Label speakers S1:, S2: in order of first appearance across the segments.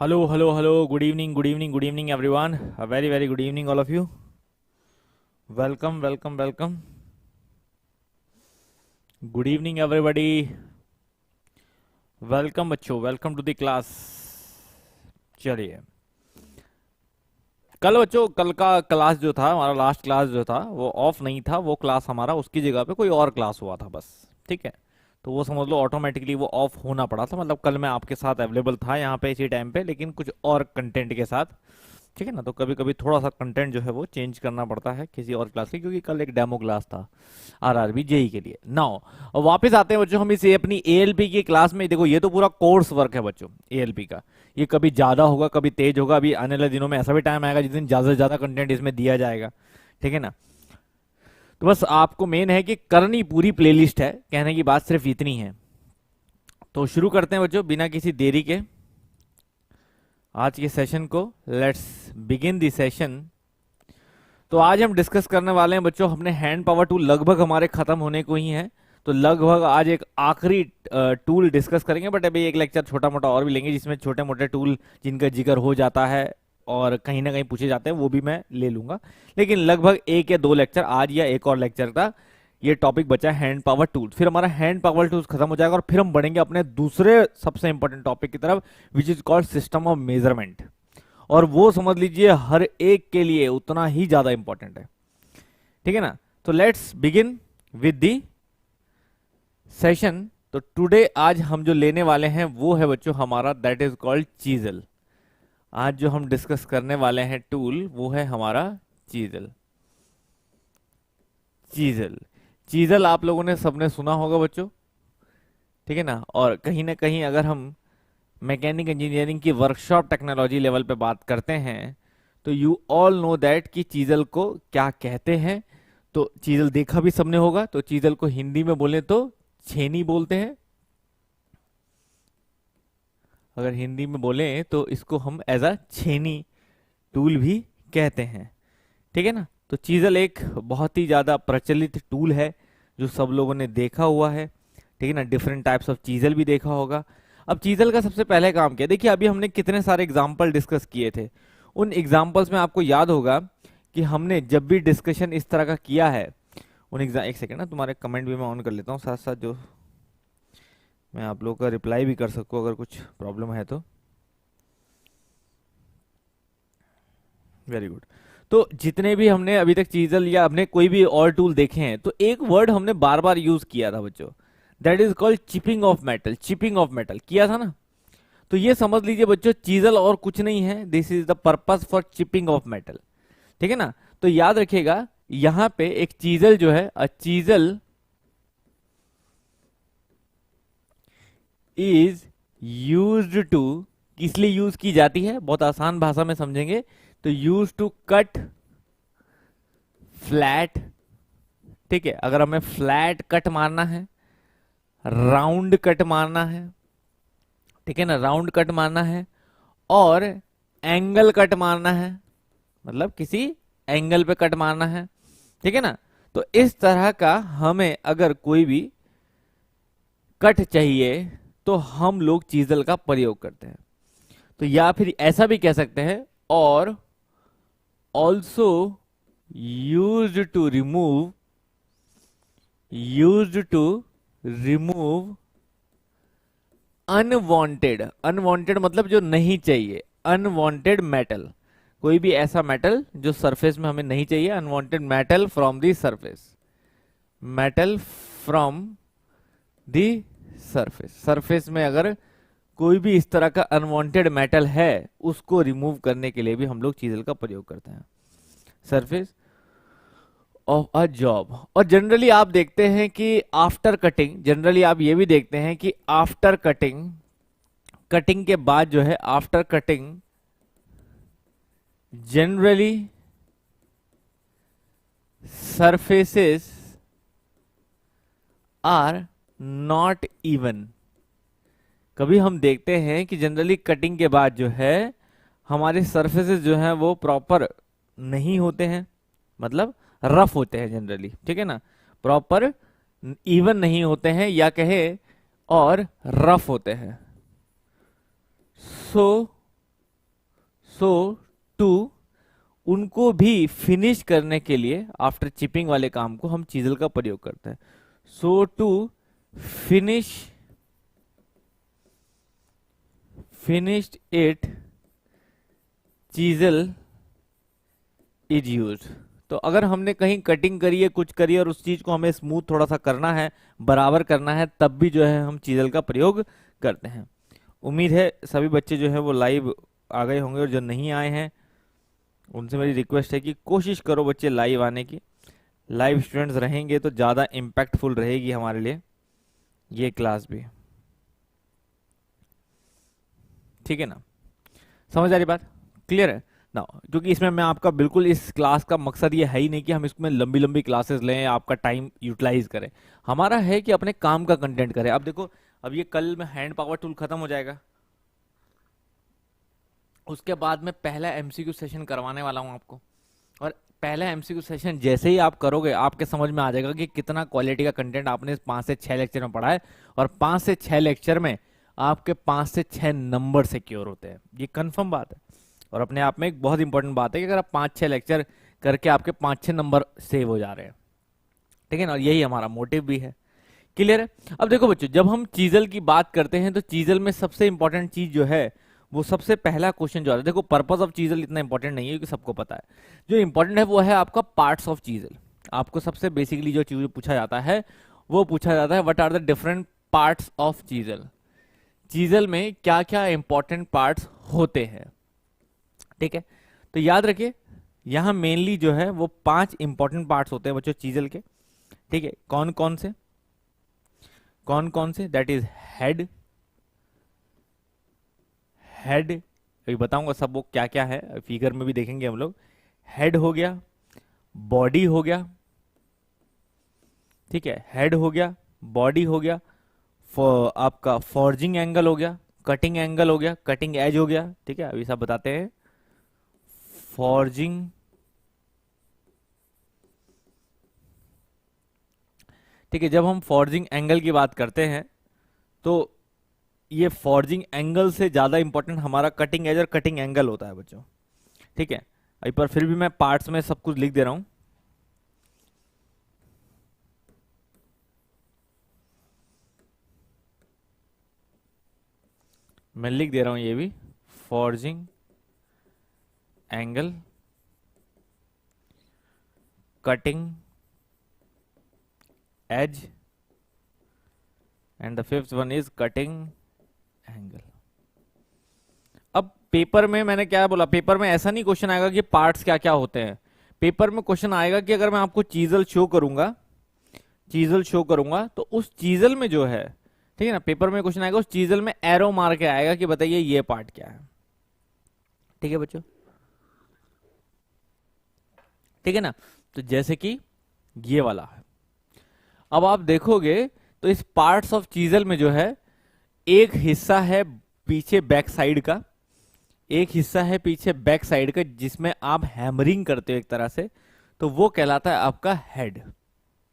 S1: Hello, hello, hello. Good evening, good evening, good evening, everyone. A very, very good evening, all of you. Welcome, welcome, welcome. Good evening, everybody. Welcome बच्चों, welcome to the class. चलिए, कल बच्चों, कल का class जो था हमारा, last class जो था वो ऑफ नहीं था। वो क्लास हमारा, उसकी जगह पे कोई और क्लास हुआ था बस। ठीक है, तो वो समझ लो ऑटोमेटिकली वो ऑफ होना पड़ा था। मतलब कल मैं आपके साथ अवेलेबल था यहाँ पे इसी टाइम पे, लेकिन कुछ और कंटेंट के साथ। ठीक है ना, तो कभी कभी थोड़ा सा कंटेंट जो है वो चेंज करना पड़ता है किसी और क्लास के, क्योंकि कल एक डेमो क्लास था आरआरबी जेई के लिए। नाउ वापस आते हैं बच्चों हम इसे अपनी एएलपी की क्लास में। देखो ये तो पूरा कोर्स वर्क है बच्चों एएलपी का। ये कभी ज्यादा होगा, कभी तेज होगा। अभी आने वाले दिनों में ऐसा भी टाइम आएगा जिस दिन ज्यादा से ज्यादा कंटेंट इसमें दिया जाएगा। ठीक है ना, तो बस आपको मेन है कि करनी पूरी प्लेलिस्ट है, कहने की बात सिर्फ इतनी है। तो शुरू करते हैं बच्चों बिना किसी देरी के आज के सेशन को। Let's begin the session. तो आज हम डिस्कस करने वाले हैं बच्चों, अपने हैंड पावर टूल लगभग हमारे खत्म होने को ही है। तो लगभग आज एक आखिरी टूल डिस्कस करेंगे, बट अभी एक लेक्चर छोटा मोटा और भी लेंगे जिसमें छोटे मोटे टूल जिनका जिक्र हो जाता है और कहीं ना कहीं पूछे जाते हैं वो भी मैं ले लूंगा। लेकिन लगभग एक या दो लेक्चर आज या एक और लेक्चर का ये टॉपिक बचा है हैंड पावर टूल्स। फिर हमारा हैंड पावर टूल्स खत्म हो जाएगा और फिर हम बढ़ेंगे अपने दूसरे सबसे इंपॉर्टेंट टॉपिक की तरफ, which is called system of measurement. और वो समझ लीजिए हर एक के लिए उतना ही ज्यादा इंपॉर्टेंट है। ठीक है ना, तो let's begin with the session. तो टुडे आज हम जो लेने वाले हैं वो है बच्चों हमारा, दैट इज कॉल्ड चीजल। आज जो हम डिस्कस करने वाले हैं टूल वो है हमारा चीजल। चीजल चीजल आप लोगों ने सबने सुना होगा बच्चों। ठीक है ना, और कहीं ना कहीं अगर हम मैकेनिक इंजीनियरिंग की वर्कशॉप टेक्नोलॉजी लेवल पे बात करते हैं तो यू ऑल नो दैट कि चीजल को क्या कहते हैं। तो चीजल देखा भी सबने होगा। तो चीजल को हिंदी में बोले तो छेनी बोलते हैं। अगर हिंदी में बोले तो इसको हम एज अ छेनी टूल भी कहते हैं। ठीक है ना, तो चीजल एक बहुत ही ज्यादा प्रचलित टूल है जो सब लोगों ने देखा हुआ है। ठीक है ना, डिफरेंट टाइप्स ऑफ चीजल भी देखा होगा। अब चीजल का सबसे पहले काम क्या, देखिए अभी हमने कितने सारे एग्जाम्पल डिस्कस किए थे। उन एग्जाम्पल्स में आपको याद होगा कि हमने जब भी डिस्कशन इस तरह का किया है उन एग्जाम, एक सेकेंड ना, तुम्हारे कमेंट भी मैं ऑन कर लेता हूँ साथ साथ, जो मैं आप लोगों का रिप्लाई भी कर सकूँ अगर कुछ प्रॉब्लम है तो। Very good. तो जितने भी हमने अभी तक चीजल या हमने कोई भी और टूल देखे हैं तो एक वर्ड हमने बार बार यूज किया था बच्चों, that is called chipping of metal. Chipping of metal किया था ना। तो ये समझ लीजिए बच्चों चीजल और कुछ नहीं है, this is the purpose for chipping of metal. ठीक है ना, तो याद रखिएगा यहां पे एक चीजल जो है, अ चीजल इज यूज्ड टू, किस लिए यूज की जाती है बहुत आसान भाषा में समझेंगे तो यूज टू कट फ्लैट। ठीक है, अगर हमें फ्लैट कट मारना है, राउंड कट मारना है, ठीक है ना, राउंड कट मारना है, और एंगल कट मारना है, मतलब किसी एंगल पे कट मारना है। ठीक है ना, तो इस तरह का हमें अगर कोई भी कट चाहिए तो हम लोग चीजल का प्रयोग करते हैं। तो या फिर ऐसा भी कह सकते हैं, और also used to remove, used to remove unwanted. Unwanted मतलब जो नहीं चाहिए, अनवांटेड मेटल, कोई भी ऐसा मेटल जो सरफेस में हमें नहीं चाहिए, unwanted metal from the surface, metal from the surface. Surface में अगर कोई भी इस तरह का अनवांटेड मेटल है उसको रिमूव करने के लिए भी हम लोग चीजल का प्रयोग करते हैं, सरफेस ऑफ अ जॉब। और जनरली आप देखते हैं कि आफ्टर कटिंग, जनरली आप ये भी देखते हैं कि आफ्टर कटिंग, कटिंग के बाद जो है, after cutting generally surfaces are not even. कभी हम देखते हैं कि जनरली कटिंग के बाद जो है हमारे सरफेसेस जो हैं वो प्रॉपर नहीं होते हैं, मतलब रफ होते हैं जनरली। ठीक है ना, प्रॉपर इवन नहीं होते हैं या कहे और रफ होते हैं। सो सो टू उनको भी फिनिश करने के लिए आफ्टर चिपिंग वाले काम को हम चीजल का प्रयोग करते हैं। So to finish finished it chisel is use. तो अगर हमने कहीं कटिंग करी है, कुछ करी है, और उस चीज को हमें स्मूथ थोड़ा सा करना है, बराबर करना है, तब भी जो है हम चीजल का प्रयोग करते हैं। उम्मीद है सभी बच्चे जो है वो लाइव आ गए होंगे, और जो नहीं आए हैं उनसे मेरी रिक्वेस्ट है कि कोशिश करो बच्चे लाइव आने की। लाइव स्टूडेंट्स रहेंगे तो ज़्यादा इम्पैक्टफुल रहेगी हमारे लिए ये क्लास भी। ठीक है ना, समझ आ रही बात, क्लियर है ना? क्योंकि इसमें मैं आपका बिल्कुल, इस क्लास का मकसद ये है ही नहीं कि हम इसमें लंबी लंबी क्लासेस लें, आपका टाइम यूटिलाइज करें। हमारा है कि अपने काम का कंटेंट करें। अब देखो, अब ये कल में हैंड पावर टूल खत्म हो जाएगा, उसके बाद में पहला एमसीक्यू सेशन करवाने वाला हूं आपको। और पहला एमसीक्यू सेशन जैसे ही आप करोगे, आपके समझ में आ जाएगा कि कितना क्वालिटी का कंटेंट आपने 5 से 6 लेक्चर में पढ़ा है। और 5 से 6 लेक्चर में आपके 5 से 6 नंबर सिक्योर होते हैं, ये कंफर्म बात है। और अपने आप में एक बहुत इंपॉर्टेंट बात है कि अगर आप 5-6 लेक्चर करके आपके 5-6 नंबर सेव हो जा रहे हैं, ठीक है ना? और यही हमारा मोटिव भी है। क्लियर है? अब देखो बच्चों, जब हम चीजल की बात करते हैं तो चीजल में सबसे इंपॉर्टेंट चीज जो है, वो सबसे पहला क्वेश्चन जो आता है, देखो पर्पस ऑफ चीजल इतना इंपॉर्टेंट नहीं है क्योंकि सबको पता है। जो इंपॉर्टेंट है वो है आपका पार्ट्स ऑफ चीजल। आपको सबसे बेसिकली जो चीज पूछा जाता है वो पूछा जाता है, what are the different parts of chisel. Chisel में क्या क्या इंपॉर्टेंट पार्ट्स होते हैं, ठीक है? तो याद रखिए, यहां मेनली जो है वो 5 इंपॉर्टेंट पार्ट्स होते हैं बच्चों चीजल के, ठीक है? कौन कौन से? कौन कौन से? That is head. हेड अभी बताऊंगा सब वो क्या क्या है, फिगर में भी देखेंगे हम लोग। हेड हो गया, बॉडी हो गया, ठीक है? हेड हो गया, बॉडी हो गया, आपका फॉर्जिंग एंगल हो गया, कटिंग एंगल हो गया, कटिंग एज हो गया, ठीक है? अभी सब बताते हैं। फॉर्जिंग, ठीक है? जब हम फॉर्जिंग एंगल की बात करते हैं तो ये फॉर्जिंग एंगल से ज्यादा इंपॉर्टेंट हमारा कटिंग एज और कटिंग एंगल होता है बच्चों, ठीक है? अभी पर फिर भी मैं पार्ट्स में सब कुछ लिख दे रहा हूं। मैं लिख दे रहा हूं ये भी, forging angle, cutting edge, and the fifth one is cutting angle. अब पेपर में मैंने क्या बोला, पेपर में ऐसा नहीं क्वेश्चन आएगा कि पार्ट्स क्या क्या होते हैं। पेपर में क्वेश्चन आएगा कि अगर मैं आपको चीजल शो करूंगा, चीजल शो करूंगा, तो उस चीजल में जो है, ठीक है ना, पेपर में क्वेश्चन आएगा, उस चीजल में एरो मार के आएगा कि बताइए ये पार्ट क्या है। ठीक है बच्चों, ठीक है ना? तो जैसे कि ये वाला है। अब आप देखोगे तो इस पार्ट्स ऑफ चीजल में जो है, एक हिस्सा है पीछे बैक साइड का, एक हिस्सा है पीछे बैक साइड का जिसमें आप हैमरिंग करते हो एक तरह से, तो वो कहलाता है आपका हेड,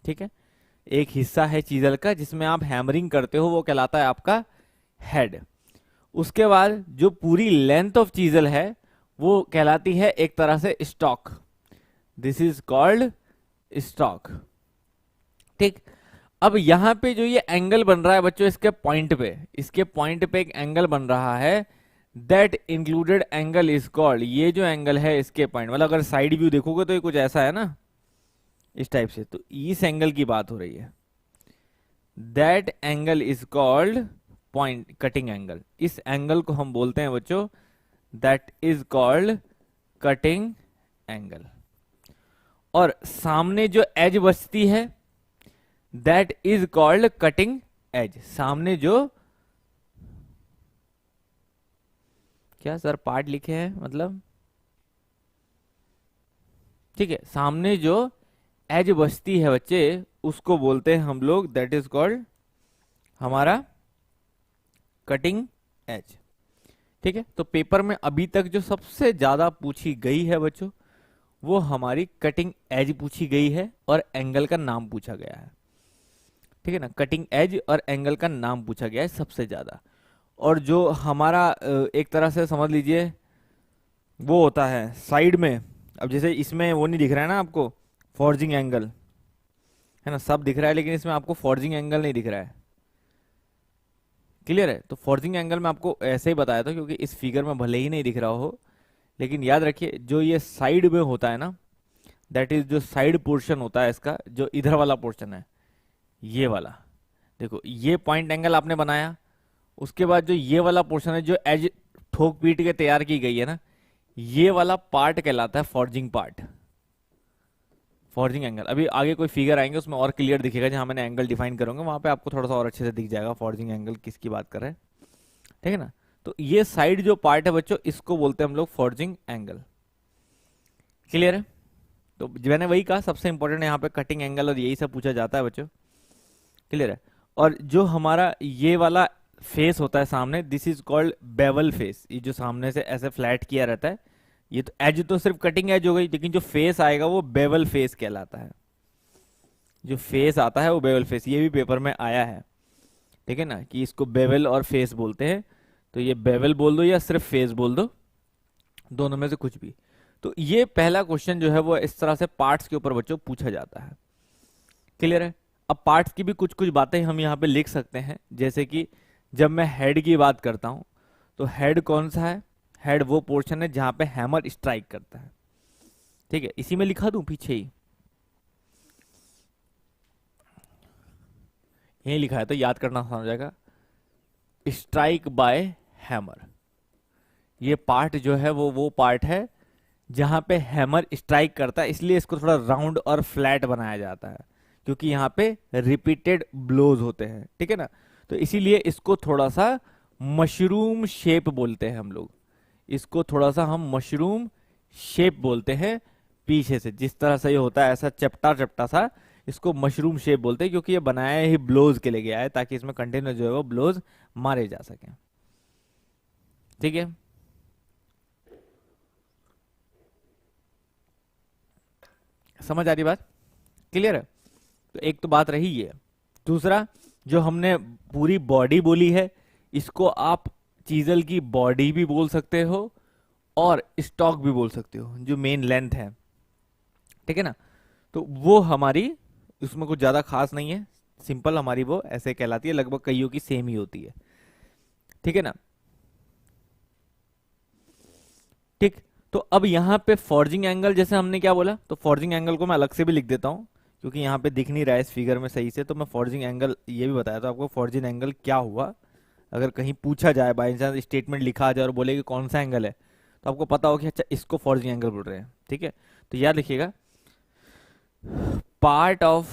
S1: ठीक है? एक हिस्सा है चीजल का जिसमें आप हैमरिंग करते हो, वो कहलाता है आपका हेड। उसके बाद जो पूरी लेंथ ऑफ चीजल है वो कहलाती है एक तरह से stock, this is called stock, ठीक? अब यहां पे जो ये एंगल बन रहा है बच्चों, इसके पॉइंट पे, इसके पॉइंट पे एक एंगल बन रहा है, that included angle is called, ये जो एंगल है इसके पॉइंट, मतलब अगर साइड व्यू देखोगे तो ये कुछ ऐसा है ना, इस टाइप से, तो इस एंगल की बात हो रही है। That angle is called point cutting angle, इस एंगल को हम बोलते हैं बच्चों, that is called cutting angle. और सामने जो एज बचती है, that is called cutting edge. सामने जो, क्या सर पार्ट लिखे हैं मतलब, ठीक है, सामने जो एज बचती है बच्चे उसको बोलते हैं हम लोग, दैट इज कॉल्ड हमारा कटिंग एज, ठीक है? तो पेपर में अभी तक जो सबसे ज्यादा पूछी गई है बच्चों, वो हमारी कटिंग एज पूछी गई है और एंगल का नाम पूछा गया है, ठीक है ना? कटिंग एज और एंगल का नाम पूछा गया है सबसे ज्यादा। और जो हमारा एक तरह से समझ लीजिए वो होता है साइड में। अब जैसे इसमें वो नहीं दिख रहा है ना आपको, फॉर्जिंग एंगल, है ना, सब दिख रहा है, लेकिन इसमें आपको फॉर्जिंग एंगल नहीं दिख रहा है। क्लियर है? तो फॉर्जिंग एंगल मैं आपको ऐसे ही बताया था, क्योंकि इस फिगर में भले ही नहीं दिख रहा हो, लेकिन याद रखिए जो ये साइड में होता है ना, दैट इज जो साइड पोर्शन होता है इसका, जो इधर वाला पोर्शन है, ये वाला। देखो ये पॉइंट एंगल आपने बनाया, उसके बाद जो ये वाला पोर्शन है, जो एज ठोक पीट के तैयार की गई है ना, ये वाला पार्ट कहलाता है फॉर्जिंग पार्ट, फॉर्जिंग एंगल। अभी आगे कोई फिगर आएंगे उसमें और क्लियर दिखेगा, जहां मैंने एंगल डिफाइन करूंगा वहां पे आपको थोड़ा सा और अच्छे से दिख जाएगा फॉर्जिंग एंगल किसकी बात कर रहे हैं। ठीक है ना? तो ये साइड जो पार्ट है बच्चों, इसको बोलते हैं हम लोग फॉर्जिंग एंगल। क्लियर है? तो मैंने वही कहा, सबसे इंपॉर्टेंट यहाँ पे कटिंग एंगल, और यही सब पूछा जाता है बच्चों। क्लियर है? और जो हमारा ये वाला फेस होता है सामने, this is called bevel face. ये जो सामने से ऐसे फ्लैट किया रहता है, ये तो एज तो सिर्फ कटिंग एज हो गई, लेकिन जो फेस आएगा वो बेवल फेस कहलाता है। जो फेस आता है वो बेवल फेस, ये भी पेपर में आया है। ठीक है ना, कि इसको बेवल और फेस बोलते हैं। तो ये बेवल बोल दो या सिर्फ फेस बोल दो, दोनों में से कुछ भी। तो ये पहला क्वेश्चन जो है वो इस तरह से पार्ट्स के ऊपर बच्चों पूछा जाता है। क्लियर है? अब पार्ट्स की भी कुछ कुछ बातें हम यहाँ पे लिख सकते हैं, जैसे कि जब मैं हेड की बात करता हूं, तो हेड कौन सा है? हेड वो पोर्शन है जहां पे हैमर स्ट्राइक करता है। ठीक है, इसी में लिखा दूं पीछे ही, यही लिखा है तो याद करना आसान हो जाएगा। स्ट्राइक बाय हैमर, ये पार्ट जो है वो पार्ट है जहां पे हैमर स्ट्राइक करता है, इसलिए इसको थोड़ा राउंड और फ्लैट बनाया जाता है, क्योंकि यहाँ पे रिपीटेड ब्लोज होते हैं। ठीक है ना? तो इसीलिए इसको थोड़ा सा मशरूम शेप बोलते हैं हम लोग, इसको थोड़ा सा हम मशरूम शेप बोलते हैं। पीछे से जिस तरह से ये होता है ऐसा चपटा चपटा सा, इसको मशरूम शेप बोलते हैं, क्योंकि ये बनाया ही ब्लोज के लिए गया है, ताकि इसमें कंटेनर जो है वो ब्लोज मारे जा सके। ठीक है? समझ आ रही बात? क्लियर है? तो एक तो बात रही ये। दूसरा, जो हमने पूरी बॉडी बोली है, इसको आप चीजल की बॉडी भी बोल सकते हो और स्टॉक भी बोल सकते हो, जो मेन लेंथ है। ठीक है ना? तो वो हमारी, उसमें कुछ ज्यादा खास नहीं है, सिंपल हमारी वो ऐसे कहलाती है, लगभग कईयों की सेम ही होती है। ठीक है ना? ठीक। तो अब यहाँ पे फॉर्जिंग एंगल, जैसे हमने क्या बोला, तो फॉर्जिंग एंगल को मैं अलग से भी लिख देता हूँ, क्योंकि यहाँ पे दिख नहीं रहा है इस फिगर में सही से। तो मैं फॉर्जिंग एंगल ये भी बताया था आपको, फॉर्जिंग एंगल क्या हुआ। अगर कहीं पूछा जाए, बाई चांस स्टेटमेंट लिखा आ जाए और बोले कि कौन सा एंगल है, तो आपको पता हो कि अच्छा इसको फॉर्जिंग एंगल बोल रहे हैं। ठीक है? तो याद लिखिएगा, पार्ट ऑफ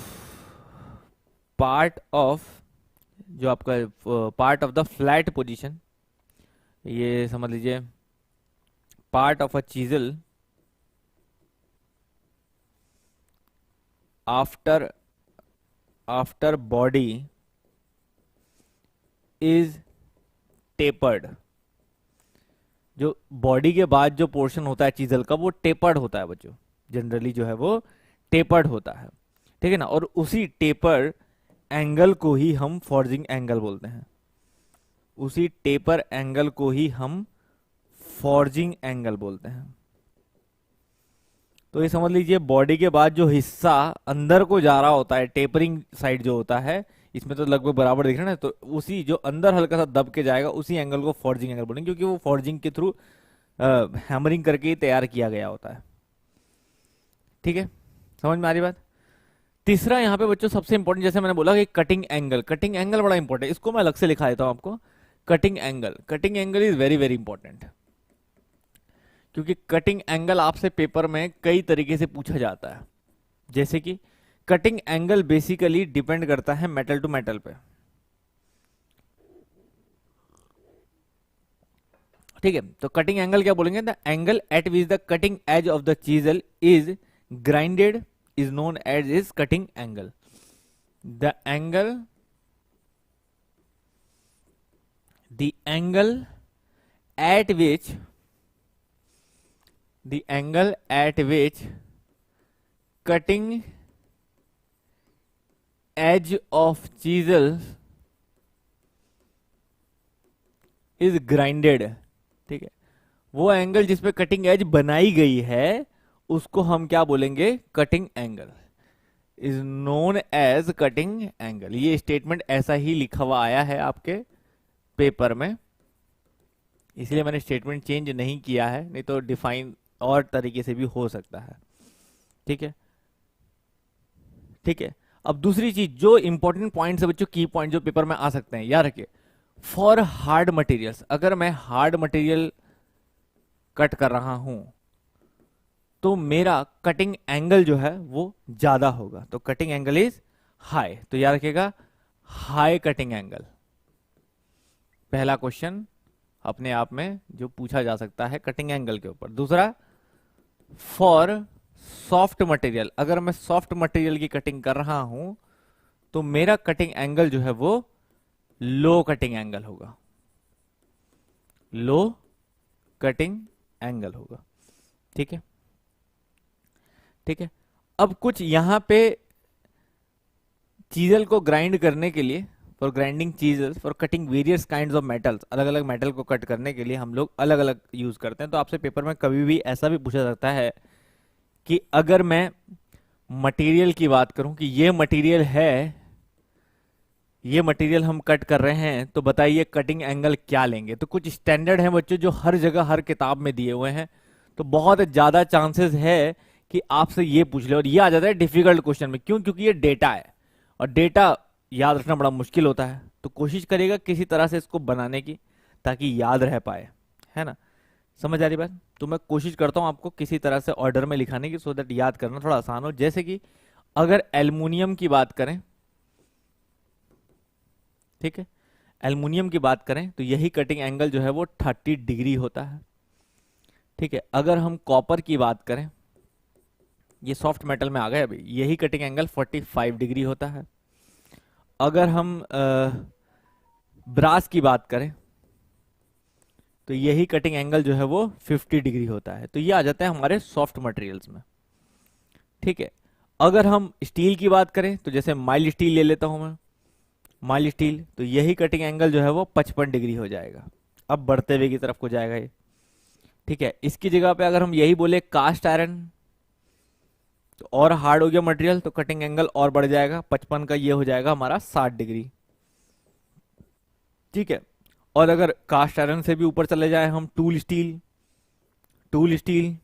S1: पार्ट ऑफ, जो आपका part of the flat position, ये समझ लीजिए part of a chisel after after body is tapered. जो बॉडी के बाद जो पोर्शन होता है चीजल का, वो टेपर्ड होता है बच्चों, जनरली जो है वो टेपर्ड होता है। ठीक है ना? और उसी टेपर एंगल को ही हम फॉर्जिंग एंगल बोलते हैं, उसी टेपर एंगल को ही हम फॉर्जिंग एंगल बोलते हैं। तो ये समझ लीजिए, बॉडी के बाद जो हिस्सा अंदर को जा रहा होता है, टेपरिंग साइड जो होता है, इसमें तो लगभग बराबर दिख रहा है ना, तो उसी जो अंदर हल्का सा दब के जाएगा, उसी एंगल को फॉर्जिंग एंगल बोलेंगे, क्योंकि वो फॉर्जिंग के थ्रू हैमरिंग करके ही तैयार किया गया होता है। ठीक है? समझ में आ रही बात? तीसरा यहाँ पे बच्चों सबसे इंपॉर्टेंट, जैसे मैंने बोला कि कटिंग एंगल, कटिंग एंगल बड़ा इंपॉर्टेंट है, इसको मैं अलग से लिखा देता हूँ आपको। Cutting angle, cutting angle is very very important, क्योंकि कटिंग एंगल आपसे पेपर में कई तरीके से पूछा जाता है। जैसे कि कटिंग एंगल बेसिकली डिपेंड करता है मेटल टू मेटल पे। ठीक है? तो कटिंग एंगल क्या बोलेंगे? The angle eight which the cutting edge of the chisel is grinded is known as is cutting angle. The angle at which cutting edge of chisel is grinded. ठीक है? वो angle जिसपे cutting edge बनाई गई है उसको हम क्या बोलेंगे, cutting angle, is known as cutting angle. ये स्टेटमेंट ऐसा ही लिखा हुआ आया है आपके पेपर में, इसलिए मैंने स्टेटमेंट चेंज नहीं किया है, नहीं तो डिफाइन और तरीके से भी हो सकता है। ठीक है, ठीक है। अब दूसरी चीज जो इंपॉर्टेंट पॉइंट्स है बच्चों, की पॉइंट जो पेपर में आ सकते हैं, याद रखिए। फॉर हार्ड मटेरियल्स, अगर मैं हार्ड मटेरियल कट कर रहा हूं तो मेरा कटिंग एंगल जो है वो ज्यादा होगा, तो कटिंग एंगल इज हाई। तो याद रखिएगा, हाई कटिंग एंगल, पहला क्वेश्चन अपने आप में जो पूछा जा सकता है कटिंग एंगल के ऊपर। दूसरा, फॉर सॉफ्ट मटेरियल, अगर मैं सॉफ्ट मटेरियल की कटिंग कर रहा हूं तो मेरा कटिंग एंगल जो है वो लो कटिंग एंगल होगा, लो कटिंग एंगल होगा। ठीक है, ठीक है। अब कुछ यहां पे चीजल को ग्राइंड करने के लिए, for grinding chisels for cutting various kinds of metals, अलग अलग मेटल को कट करने के लिए हम लोग अलग अलग यूज करते हैं। तो आपसे पेपर में कभी भी ऐसा भी पूछा जाता है कि अगर मैं मटेरियल की बात करूं कि ये मटेरियल है, ये मटेरियल हम कट कर रहे हैं, तो बताइए कटिंग एंगल क्या लेंगे। तो कुछ स्टैंडर्ड हैं बच्चों जो हर जगह हर किताब में दिए हुए हैं, तो बहुत ज्यादा चांसेस है कि आपसे ये पूछ ले, और ये आ जाता है डिफिकल्ट क्वेश्चन में। क्यों? क्योंकि ये डेटा है और डेटा याद रखना बड़ा मुश्किल होता है। तो कोशिश करेगा किसी तरह से इसको बनाने की ताकि याद रह पाए, है ना। समझ आ रही बात? तो मैं कोशिश करता हूं आपको किसी तरह से ऑर्डर में लिखाने की, सो दैट याद करना थोड़ा आसान हो। जैसे कि अगर एल्युमिनियम की बात करें, ठीक है, एल्युमिनियम की बात करें तो यही कटिंग एंगल जो है वो 30 डिग्री होता है। ठीक है, अगर हम कॉपर की बात करें, ये सॉफ्ट मेटल में आ गए, अभी यही कटिंग एंगल 45 डिग्री होता है। अगर हम ब्रास की बात करें तो यही कटिंग एंगल जो है वो 50 डिग्री होता है। तो ये आ जाता है हमारे सॉफ्ट मटेरियल्स में। ठीक है, अगर हम स्टील की बात करें तो जैसे माइल्ड स्टील ले लेता हूं मैं, माइल्ड स्टील, तो यही कटिंग एंगल जो है वो 55 डिग्री हो जाएगा। अब बढ़ते हुए की तरफ को जाएगा ये। ठीक है, इसकी जगह पे अगर हम यही बोले कास्ट आयरन, तो और हार्ड हो गया मटेरियल, तो कटिंग एंगल और बढ़ जाएगा, 55 का ये हो जाएगा हमारा 60 डिग्री। ठीक है, और अगर कास्ट आयरन से भी ऊपर चले जाए हम, टूल स्टील, टूल स्टील,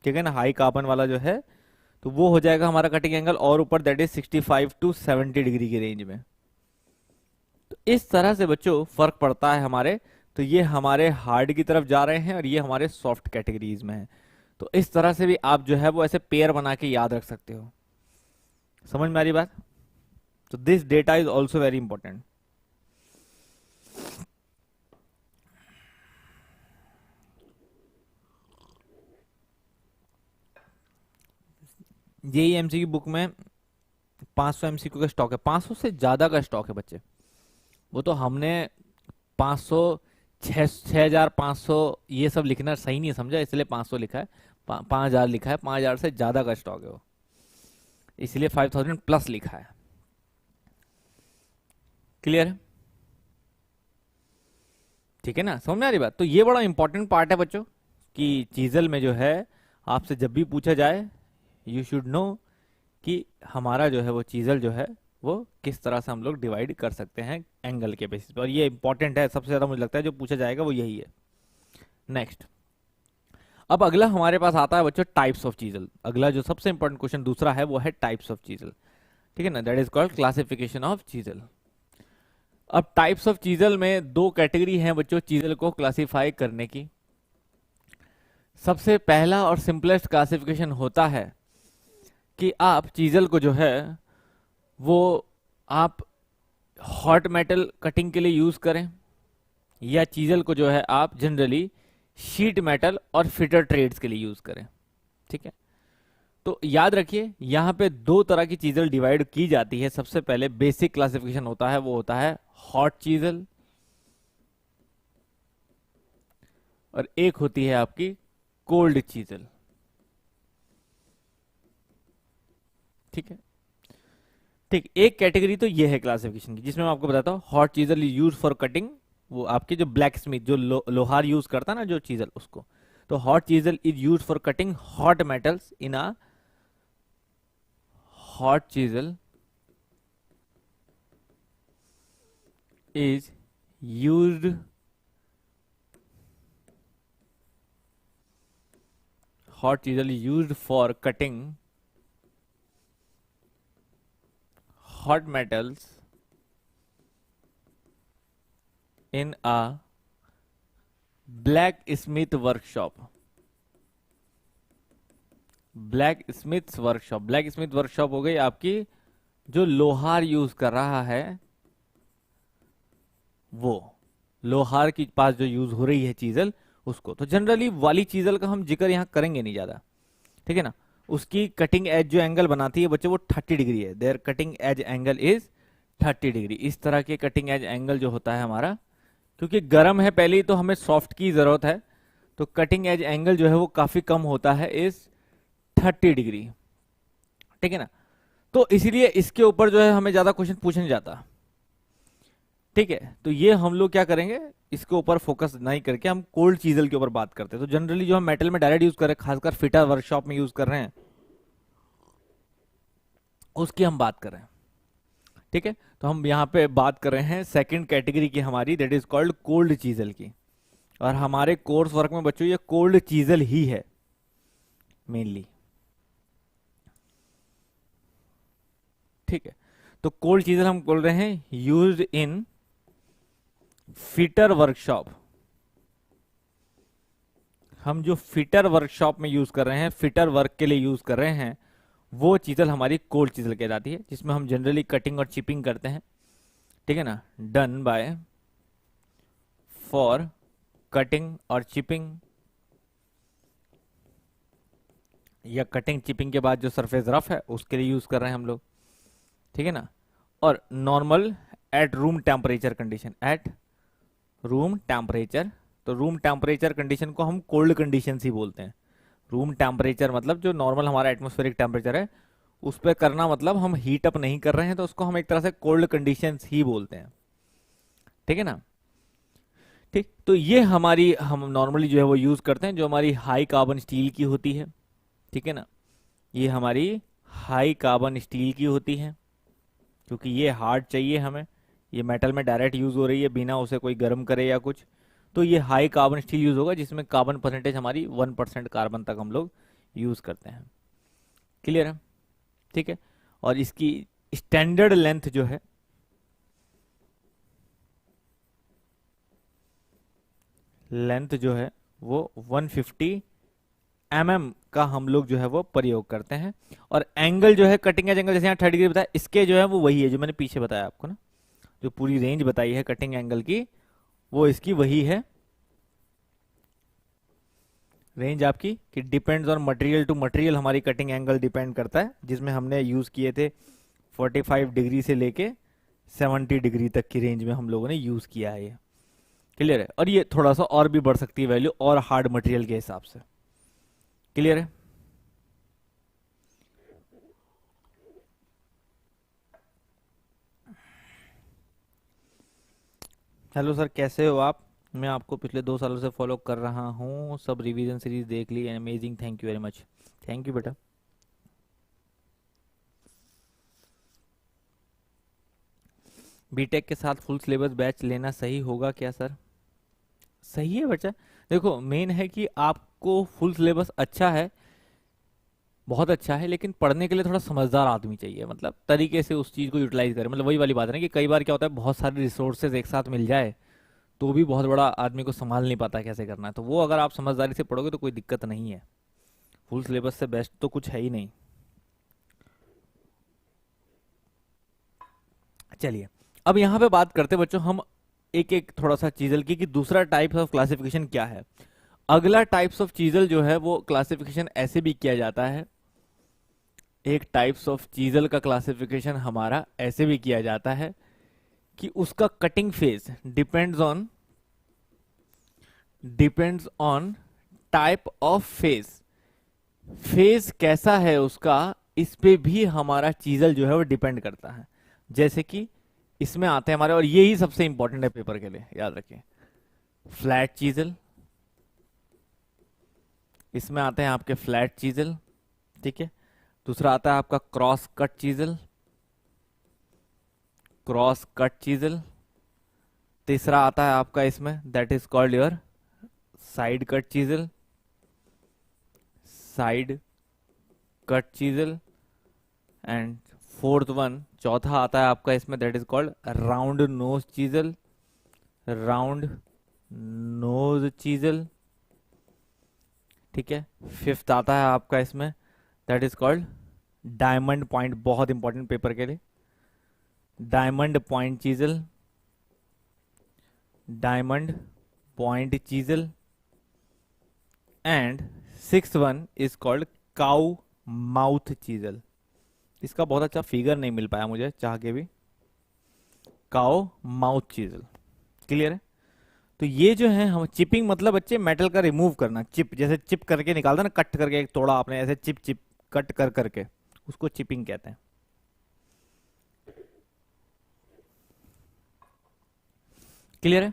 S1: ठीक है ना, हाई कार्बन वाला जो है, तो वो हो जाएगा हमारा कटिंग एंगल और ऊपर, दैट इज 65 टू 70 डिग्री की रेंज में। तो इस तरह से बच्चों फर्क पड़ता है हमारे। तो ये हमारे हार्ड की तरफ जा रहे हैं और ये हमारे सॉफ्ट कैटेगरीज में है। तो इस तरह से भी आप जो है वो ऐसे पेयर बना के याद रख सकते हो। समझ में आ रही बात? तो this data is also very important. JE MCQ book में 500 एमसीक्यू का स्टॉक है, 500 से ज्यादा का स्टॉक है बच्चे। वो तो हमने 500, 6500 ये सब लिखना सही नहीं समझा, इसलिए 500 लिखा है, 5000 लिखा है, 5000 से ज्यादा का स्टॉक है वो, इसलिए 5000 प्लस लिखा है। क्लियर है? ठीक है ना, समझ में आ रही बात? तो ये बड़ा इंपॉर्टेंट पार्ट है बच्चों कि चीजल में जो है आपसे जब भी पूछा जाए, यू शुड नो कि हमारा जो है वो चीजल जो है वो किस तरह से हम लोग डिवाइड कर सकते हैं एंगल के बेसिस पर। और ये इंपॉर्टेंट है, सबसे ज्यादा मुझे लगता है जो पूछा जाएगा वो यही है। नेक्स्ट, अब अगला हमारे पास आता है बच्चों टाइप्स ऑफ चीजल। अगला जो सबसे इंपॉर्टेंट क्वेश्चन दूसरा है वो है टाइप्स ऑफ चीजल। ठीक है ना, that is called classification of chisel. अब टाइप्स ऑफ चीजल में दो कैटेगरी हैं बच्चों चीजल को क्लासिफाई करने की। सबसे पहला और सिंपलेस्ट क्लासिफिकेशन होता है कि आप चीजल को जो है वो आप हॉट मेटल कटिंग के लिए यूज करें, या चीजल को जो है आप जनरली शीट मेटल और फिटर ट्रेड्स के लिए यूज करें। ठीक है, तो याद रखिए यहां पे दो तरह की चीजल डिवाइड की जाती है। सबसे पहले बेसिक क्लासिफिकेशन होता है वो होता है हॉट चीजल, और एक होती है आपकी कोल्ड चीजल। ठीक है, ठीक, एक कैटेगरी तो ये है क्लासिफिकेशन की जिसमें मैं आपको बताता हूं hot chisel is use for cutting वो आपके जो ब्लैक स्मिथ जो लोहार यूज करता है ना जो चीजल उसको। तो hot chisel is use for cutting hot metals in a hot chisel is used hot chisel is used for cutting hot metals in a blacksmith workshop। Black Smith workshop हो गई आपकी जो लोहार यूज कर रहा है, वो लोहार के पास जो यूज हो रही है चीजल उसको। तो जनरली वाली चीजल का हम जिक्र यहाँ करेंगे नहीं ज्यादा, ठीक है ना। उसकी कटिंग एज जो एंगल बनाती है बच्चों वो 30 डिग्री है। There cutting edge angle is 30 degree. इस तरह के कटिंग एज एंगल जो होता है हमारा, क्योंकि गर्म है पहले ही तो हमें सॉफ्ट की जरूरत है, तो कटिंग एज एंगल जो है वो काफी कम होता है, इज 30 डिग्री, ठीक है ना। तो इसीलिए इसके ऊपर जो है हमें ज्यादा क्वेश्चन पूछा नहीं जाता, ठीक है। तो ये हम लोग क्या करेंगे, इसके ऊपर फोकस नहीं करके हम कोल्ड चीजल के ऊपर बात करते हैं। तो जनरली जो हम मेटल में डायरेक्ट यूज कर रहे हैं, खासकर फिटर वर्कशॉप में यूज कर रहे हैं, उसकी हम बात कर रहे हैं, ठीक है। तो हम यहाँ पे बात कर रहे हैं सेकंड कैटेगरी की हमारी, that is called cold chisel की। और हमारे कोर्स वर्क में बच्चों ये कोल्ड चीजल ही है मेनली, ठीक है। तो कोल्ड चीजल हम बोल रहे हैं यूज्ड इन फिटर वर्कशॉप। हम जो फिटर वर्कशॉप में यूज कर रहे हैं, फिटर वर्क के लिए यूज कर रहे हैं, वो चीजल हमारी कोल्ड चीजल कहलाती है, जिसमें हम जनरली कटिंग और चिपिंग करते हैं, ठीक है ना। डन बाय फॉर कटिंग और चिपिंग, या कटिंग चिपिंग के बाद जो सरफेस रफ है उसके लिए यूज कर रहे हैं हम लोग, ठीक है ना। और normal at room temperature condition, at room temperature. तो रूम टेम्परेचर कंडीशन को हम कोल्ड कंडीशन ही बोलते हैं। रूम टेम्परेचर मतलब जो नॉर्मल हमारा एटमॉस्फेरिक टेम्परेचर है उस पर करना, मतलब हम हीट अप नहीं कर रहे हैं, तो उसको हम एक तरह से कोल्ड कंडीशंस ही बोलते हैं, ठीक है ना। ठीक, तो ये हमारी हम नॉर्मली जो है वो यूज करते हैं, जो हमारी हाई कार्बन स्टील की होती है, ठीक है ना। ये हमारी हाई कार्बन स्टील की होती है, क्योंकि ये हार्ड चाहिए हमें, ये मेटल में डायरेक्ट यूज हो रही है बिना उसे कोई गर्म करे या कुछ। तो ये हाई कार्बन स्टील यूज होगा, जिसमें कार्बन परसेंटेज हमारी 1% कार्बन तक हम लोग यूज करते हैं। क्लियर है, ठीक है। और इसकी स्टैंडर्ड लेंथ जो है, वो 150 mm का हम लोग जो है वो प्रयोग करते हैं। और एंगल जो है कटिंग एज एंगल, जैसे यहाँ 30 डिग्री बताया, इसके जो है वो वही है जो मैंने पीछे बताया आपको ना, जो पूरी रेंज बताई है कटिंग एंगल की, वो इसकी वही है रेंज आपकी, कि depends on material to material हमारी कटिंग एंगल डिपेंड करता है, जिसमें हमने यूज किए थे 45 डिग्री से लेके 70 डिग्री तक की रेंज में हम लोगों ने यूज किया है ये। क्लियर है। और ये थोड़ा सा और भी बढ़ सकती है वैल्यू, और हार्ड मटेरियल के हिसाब से। क्लियर है। हेलो सर, कैसे हो आप? मैं आपको पिछले 2 सालों से फॉलो कर रहा हूँ, सब रिवीजन सीरीज देख ली, amazing, thank you very much. Thank you बेटा। बीटेक के साथ फुल सिलेबस बैच लेना सही होगा क्या सर? सही है बच्चा। देखो, मेन है कि आपको फुल सिलेबस अच्छा है, बहुत अच्छा है, लेकिन पढ़ने के लिए थोड़ा समझदार आदमी चाहिए, मतलब तरीके से उस चीज़ को यूटिलाइज करे। मतलब वही वाली बात है ना कि कई बार क्या होता है, बहुत सारे रिसोर्सेज एक साथ मिल जाए तो भी बहुत बड़ा आदमी को संभाल नहीं पाता कैसे करना है। तो वो अगर आप समझदारी से पढ़ोगे तो कोई दिक्कत नहीं है। फुल सिलेबस से बेस्ट तो कुछ है ही नहीं। चलिए, अब यहाँ पे बात करते हैं बच्चों हम एक एक थोड़ा सा चीजल की, कि दूसरा टाइप ऑफ क्लासिफिकेशन क्या है। अगला टाइप्स ऑफ चीजल जो है वो क्लासिफिकेशन ऐसे भी किया जाता है, एक टाइप्स ऑफ चीजल का क्लासिफिकेशन हमारा ऐसे भी किया जाता है कि उसका cutting phase depends on type of phase. Phase कैसा है उसका, इस पे भी हमारा चीजल जो है वो डिपेंड करता है। जैसे कि इसमें आते हैं हमारे, और यही सबसे इंपॉर्टेंट है पेपर के लिए, याद रखें, फ्लैट चीजल। इसमें आते हैं आपके फ्लैट चीजल, ठीक है। दूसरा आता है आपका cross cut chisel, cross cut chisel. तीसरा आता है आपका इसमें, that is called your side cut chisel, side cut chisel. And fourth one, चौथा आता है आपका इसमें, that is called round nose chisel, round nose chisel, ठीक है। फिफ्थ आता है आपका इसमें, that is called diamond point, बहुत इंपॉर्टेंट पेपर के लिए, diamond point chisel, diamond point chisel. And sixth one is called cow mouth chisel. इसका बहुत अच्छा फिगर नहीं मिल पाया मुझे चाह के भी, काउ माउथ चीजल। क्लियर है? तो ये जो है, हम चिपिंग मतलब बच्चे मेटल का रिमूव करना, चिप जैसे चिप करके निकालता ना, कट करके एक तोड़ा आपने ऐसे चिप चिप कट कर करके, उसको चिपिंग कहते हैं। क्लियर है?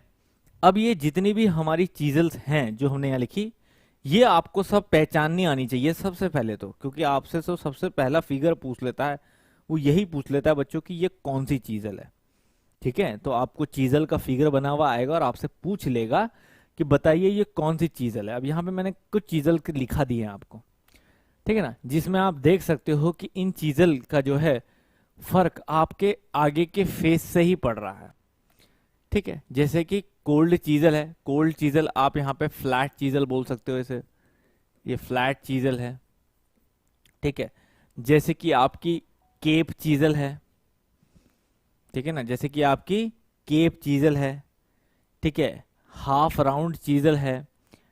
S1: अब ये जितनी भी हमारी चीजल्स हैं जो हमने यहाँ लिखी, ये आपको सब पहचाननी आनी चाहिए सबसे पहले तो, क्योंकि आपसे तो सबसे पहला फिगर पूछ लेता है, वो यही पूछ लेता है बच्चों की ये कौन सी चीजल है। ठीक है, तो आपको चीजल का फिगर बना हुआ आएगा और आपसे पूछ लेगा कि बताइए ये कौन सी चीजल है। अब यहाँ पे मैंने कुछ चीजल लिखा दिए हैं आपको, ठीक है ना, जिसमें आप देख सकते हो कि इन चीजल का जो है फर्क आपके आगे के फेस से ही पड़ रहा है। ठीक है, जैसे कि कोल्ड चीजल है, कोल्ड चीजल आप यहाँ पे फ्लैट चीजल बोल सकते हो इसे, ये फ्लैट चीजल है। ठीक है, जैसे कि आपकी केप चीजल है, ठीक है ना, जैसे कि आपकी केप चीजल है, ठीक है, हाफ राउंड चीजल है,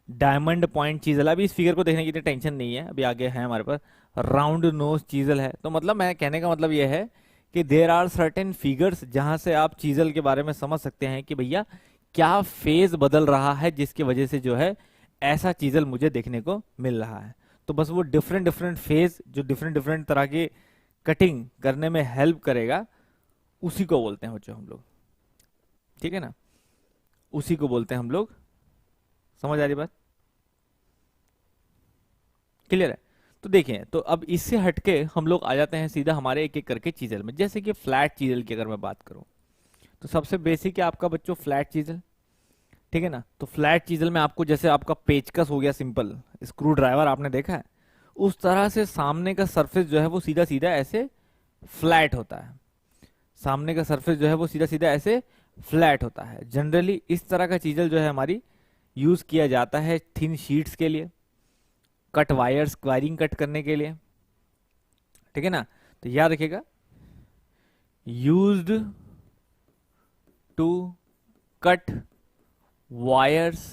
S1: डायमंड पॉइंट चीजल। अभी इस फिगर को देखने की इतनी टेंशन नहीं है, अभी आगे है हमारे पास, राउंड नोज चीजल है। तो मतलब मैं कहने का मतलब ये है कि देर आर सर्टेन फिगर्स जहां से आप चीजल के बारे में समझ सकते हैं कि भैया क्या फेज बदल रहा है, जिसकी वजह से जो है ऐसा चीजल मुझे देखने को मिल रहा है। तो बस वो डिफरेंट डिफरेंट फेज जो डिफरेंट डिफरेंट तरह की कटिंग करने में हेल्प करेगा, उसी को बोलते हैं बच्चों हम लोग। ठीक है ना, उसी को बोलते हैं हम लोग। समझ आ रही बात? क्लियर है? तो देखें, तो अब इससे हटके हम लोग आ जाते हैं सीधा हमारे एक एक करके चीजल में। जैसे कि फ्लैट चीजल की अगर मैं बात करूं, तो सबसे बेसिक है आपका बच्चों फ्लैट चीजल। ठीक है ना, तो फ्लैट चीजल में आपको जैसे आपका पेचकस हो गया, सिंपल स्क्रू ड्राइवर आपने देखा है, उस तरह से सामने का सरफेस जो है वो सीधा सीधा ऐसे फ्लैट होता है। सामने का सरफेस जो है वो सीधा सीधा ऐसे फ्लैट होता है। जनरली इस तरह का चीजल जो है हमारी यूज किया जाता है थिन शीट्स के लिए, कट वायर्स, वायरिंग कट करने के लिए। ठीक है ना, तो याद रखिएगा, used to cut wires,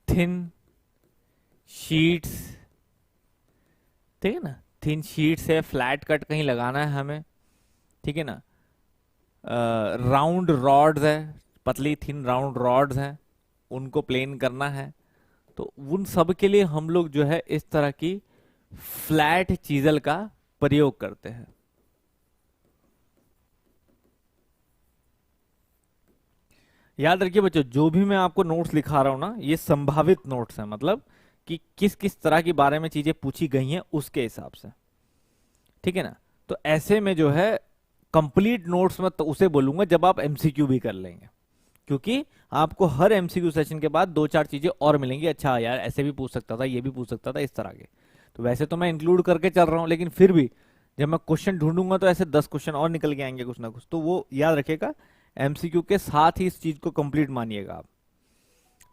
S1: thin sheets. ठीक है ना, थिन शीट्स है, फ्लैट कट कहीं लगाना है हमें। ठीक है ना, राउंड रॉड्स है, पतली थिन राउंड रॉड्स हैं, उनको प्लेन करना है। तो उन सब के लिए हम लोग जो है इस तरह की फ्लैट चीजल का प्रयोग करते हैं। याद रखिए बच्चों, जो भी मैं आपको नोट्स लिखा रहा हूं ना, ये संभावित नोट्स हैं, मतलब कि किस किस तरह के बारे में चीजें पूछी गई हैं उसके हिसाब से। ठीक है ना, तो ऐसे में जो है कंप्लीट नोट्स में तो उसे बोलूंगा जब आप एमसीक्यू भी कर लेंगे, क्योंकि आपको हर एमसीक्यू सेशन के बाद दो चार चीजें और मिलेंगी। अच्छा यार, ऐसे भी पूछ सकता था, ये भी पूछ सकता था, इस तरह के। तो वैसे तो मैं इंक्लूड करके चल रहा हूं, लेकिन फिर भी जब मैं क्वेश्चन ढूंढूंगा तो ऐसे 10 क्वेश्चन और निकल के आएंगे कुछ ना कुछ, तो वो याद रखिएगा, एमसीक्यू के साथ ही इस चीज को कंप्लीट मानिएगा आप।